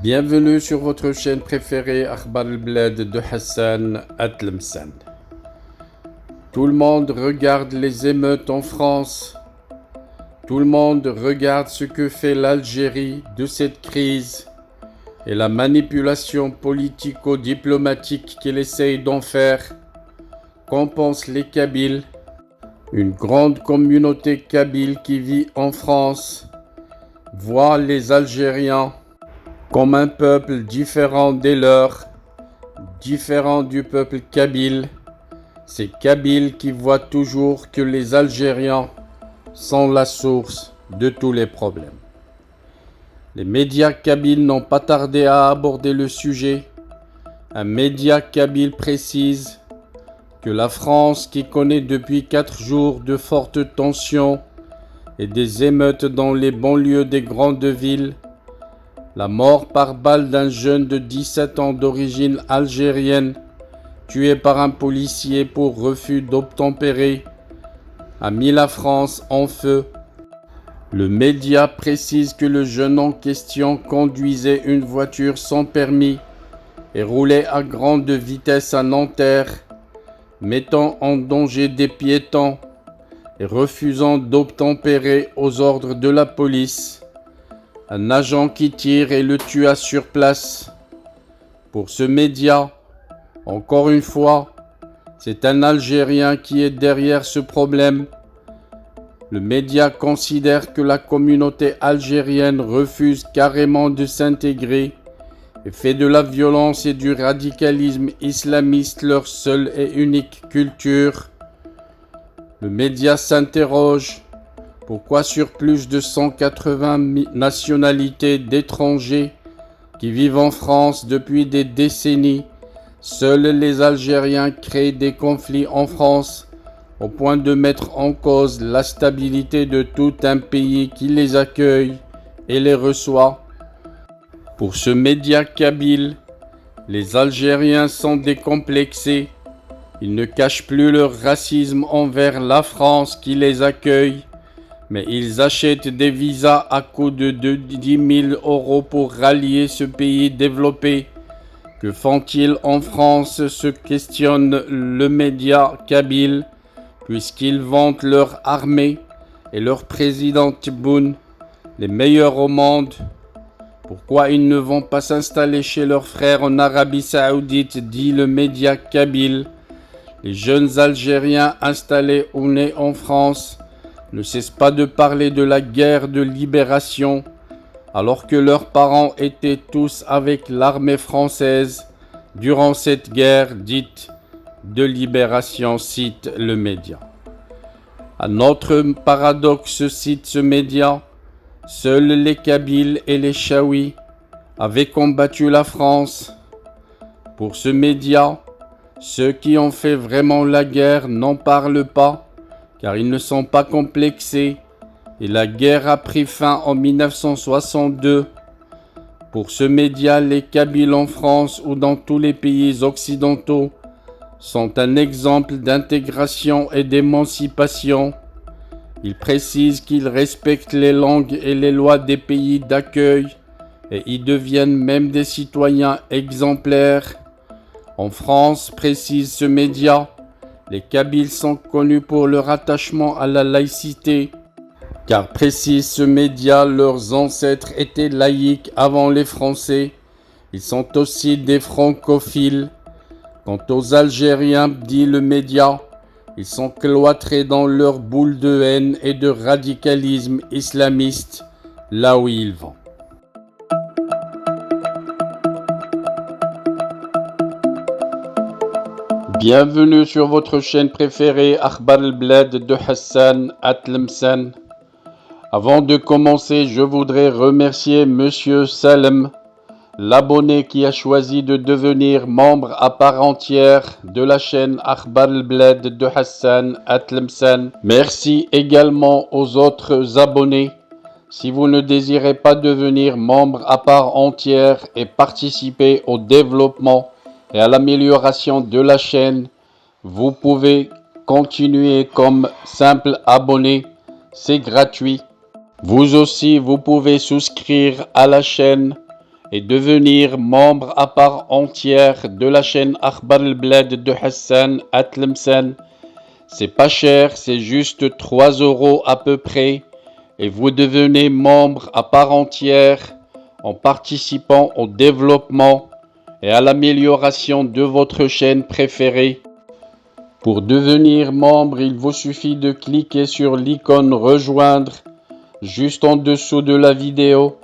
Bienvenue sur votre chaîne préférée Akhbar al-Bled de Hassan Atlemsan. Tout le monde regarde les émeutes en France. Tout le monde regarde ce que fait l'Algérie de cette crise et la manipulation politico-diplomatique qu'il essaye d'en faire. Qu'en pensent les Kabyles? Une grande communauté kabyle qui vit en France voit les Algériens comme un peuple différent des leurs, différent du peuple kabyle. C'est Kabyles qui voient toujours que les Algériens sont la source de tous les problèmes. Les médias kabyles n'ont pas tardé à aborder le sujet. Un média kabyle précise que la France, qui connaît depuis 4 jours de fortes tensions et des émeutes dans les banlieues des grandes villes, la mort par balle d'un jeune de 17 ans d'origine algérienne, tué par un policier pour refus d'obtempérer, a mis la France en feu. Le média précise que le jeune en question conduisait une voiture sans permis et roulait à grande vitesse à Nanterre, mettant en danger des piétons et refusant d'obtempérer aux ordres de la police. Un agent qui tire et le tua sur place. Pour ce média, encore une fois, c'est un Algérien qui est derrière ce problème. Le média considère que la communauté algérienne refuse carrément de s'intégrer et fait de la violence et du radicalisme islamiste leur seule et unique culture. Le média s'interroge: pourquoi sur plus de 180 nationalités d'étrangers qui vivent en France depuis des décennies, seuls les Algériens créent des conflits en France au point de mettre en cause la stabilité de tout un pays qui les accueille et les reçoit? Pour ce média kabyle, les Algériens sont décomplexés. Ils ne cachent plus leur racisme envers la France qui les accueille, mais ils achètent des visas à coût de 10 000 € pour rallier ce pays développé. Que font-ils en France, se questionne le média kabyle, puisqu'ils vantent leur armée et leur président Tebboune, les meilleurs au monde. Pourquoi ils ne vont pas s'installer chez leurs frères en Arabie Saoudite, dit le média kabyle. Les jeunes Algériens installés ou nés en France ne cessent pas de parler de la guerre de libération, alors que leurs parents étaient tous avec l'armée française durant cette guerre dite de libération, cite le média. Un autre paradoxe, cite ce média: seuls les Kabyles et les Chaouis avaient combattu la France. Pour ce média, ceux qui ont fait vraiment la guerre n'en parlent pas, car ils ne sont pas complexés, et la guerre a pris fin en 1962. Pour ce média, les Kabyles en France ou dans tous les pays occidentaux sont un exemple d'intégration et d'émancipation. Ils précisent qu'ils respectent les langues et les lois des pays d'accueil et y deviennent même des citoyens exemplaires. En France, précise ce média, les Kabyles sont connus pour leur attachement à la laïcité, car précise ce média, leurs ancêtres étaient laïcs avant les Français. Ils sont aussi des francophiles. Quant aux Algériens, dit le média, ils sont cloîtrés dans leur boule de haine et de radicalisme islamiste, là où ils vont. Bienvenue sur votre chaîne préférée Akhbar al-Bled de Hassan Atlemsan. Avant de commencer, je voudrais remercier Monsieur Salem, l'abonné qui a choisi de devenir membre à part entière de la chaîne Akhbar al-Bled de Hassan Atlemsan. Merci également aux autres abonnés. Si vous ne désirez pas devenir membre à part entière et participer au développement et à l'amélioration de la chaîne, vous pouvez continuer comme simple abonné, c'est gratuit. Vous aussi, vous pouvez souscrire à la chaîne et devenir membre à part entière de la chaîne Akhbar al-Bled de Hassan Atlemsen. C'est pas cher, c'est juste 3 € à peu près et vous devenez membre à part entière en participant au développement et à l'amélioration de votre chaîne préférée. Pour devenir membre, il vous suffit de cliquer sur l'icône rejoindre juste en dessous de la vidéo.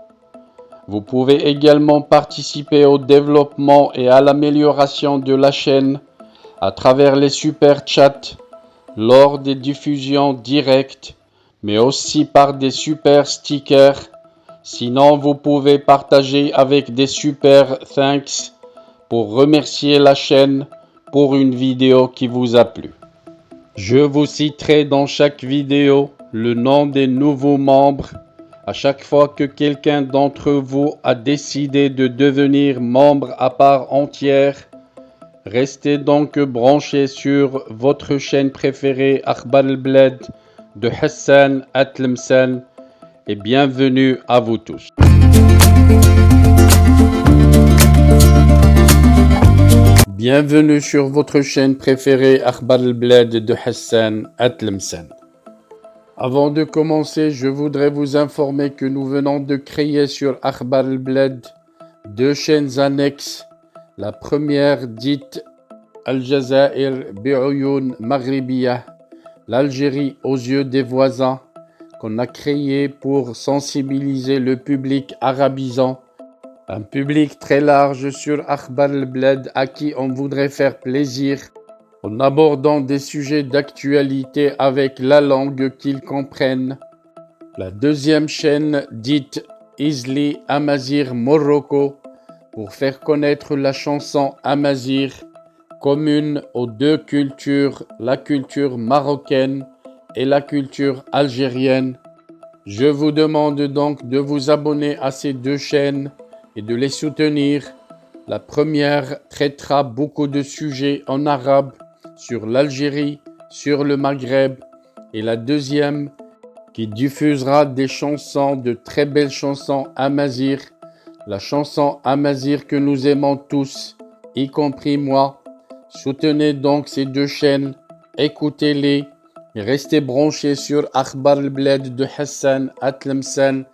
Vous pouvez également participer au développement et à l'amélioration de la chaîne à travers les super chats lors des diffusions directes, mais aussi par des super stickers. Sinon, vous pouvez partager avec des super thanks pour remercier la chaîne pour une vidéo qui vous a plu. Je vous citerai dans chaque vidéo le nom des nouveaux membres à chaque fois que quelqu'un d'entre vous a décidé de devenir membre à part entière. Restez donc branchés sur votre chaîne préférée Akhbar al-Bled de Hassan Atlemsen et bienvenue à vous tous. Bienvenue sur votre chaîne préférée Akhbar al-Bled de Hassan Atlemsen. Avant de commencer, je voudrais vous informer que nous venons de créer sur Akhbar al-Bled 2 chaînes annexes. La première dite Al-Jazair bi'Uyun Maghribiyah, l'Algérie aux yeux des voisins, qu'on a créée pour sensibiliser le public arabisant, un public très large sur Akhbar al-Bled à qui on voudrait faire plaisir en abordant des sujets d'actualité avec la langue qu'ils comprennent. La deuxième chaîne dite Izli Amazir Morocco pour faire connaître la chanson Amazir, commune aux deux cultures, la culture marocaine et la culture algérienne. Je vous demande donc de vous abonner à ces 2 chaînes et de les soutenir. La première traitera beaucoup de sujets en arabe sur l'Algérie, sur le Maghreb, et la deuxième qui diffusera des chansons, de très belles chansons amazigh, la chanson amazigh que nous aimons tous, y compris moi. Soutenez donc ces 2 chaînes, écoutez-les et restez branchés sur Akhbar al-Bled de Hassan Atlemsen,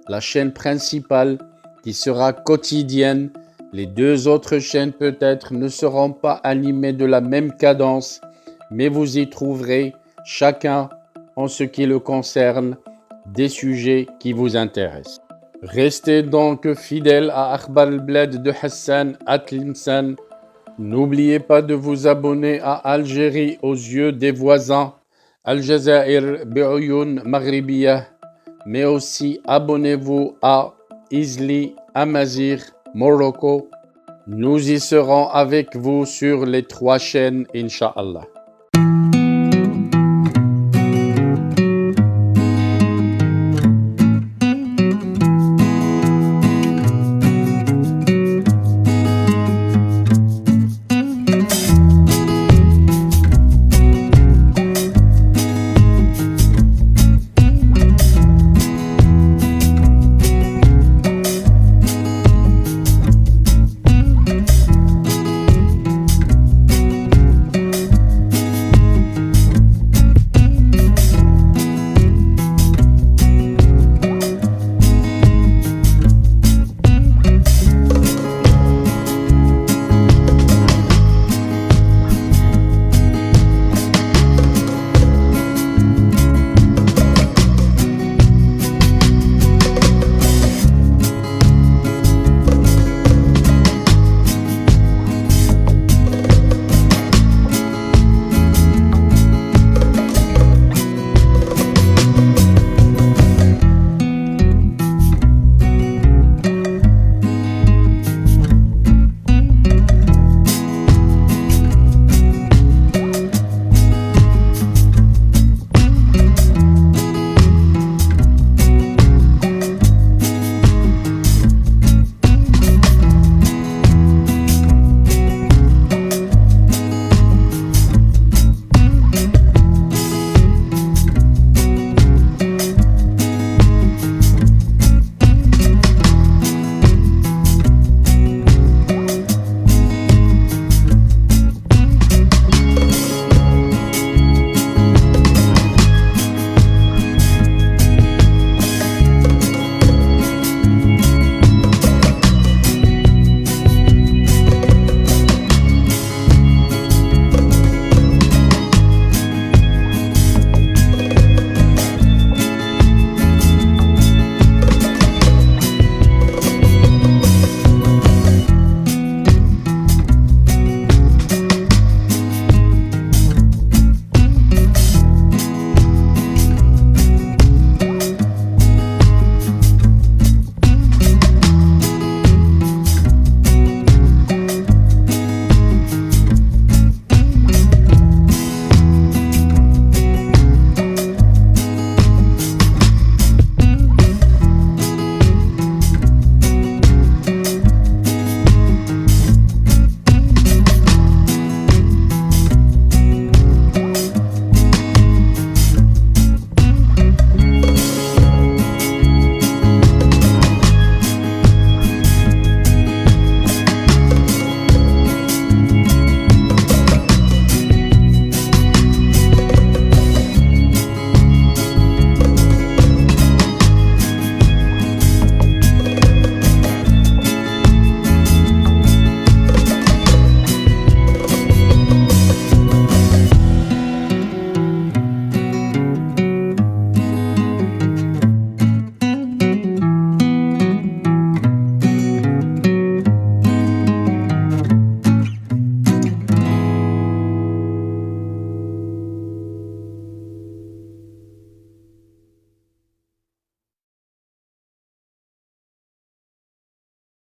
la chaîne principale qui sera quotidienne. Les 2 autres chaînes peut-être ne seront pas animées de la même cadence, mais vous y trouverez chacun, en ce qui le concerne, des sujets qui vous intéressent. Restez donc fidèles à Akhbar al-Bled de Hassan Atlemsen. N'oubliez pas de vous abonner à Algérie aux yeux des voisins, Al-Jazair bi'Uyun Maghribiyah, mais aussi abonnez-vous à Izli Amazir Morocco. Nous y serons avec vous sur les 3 chaînes, Inch'Allah.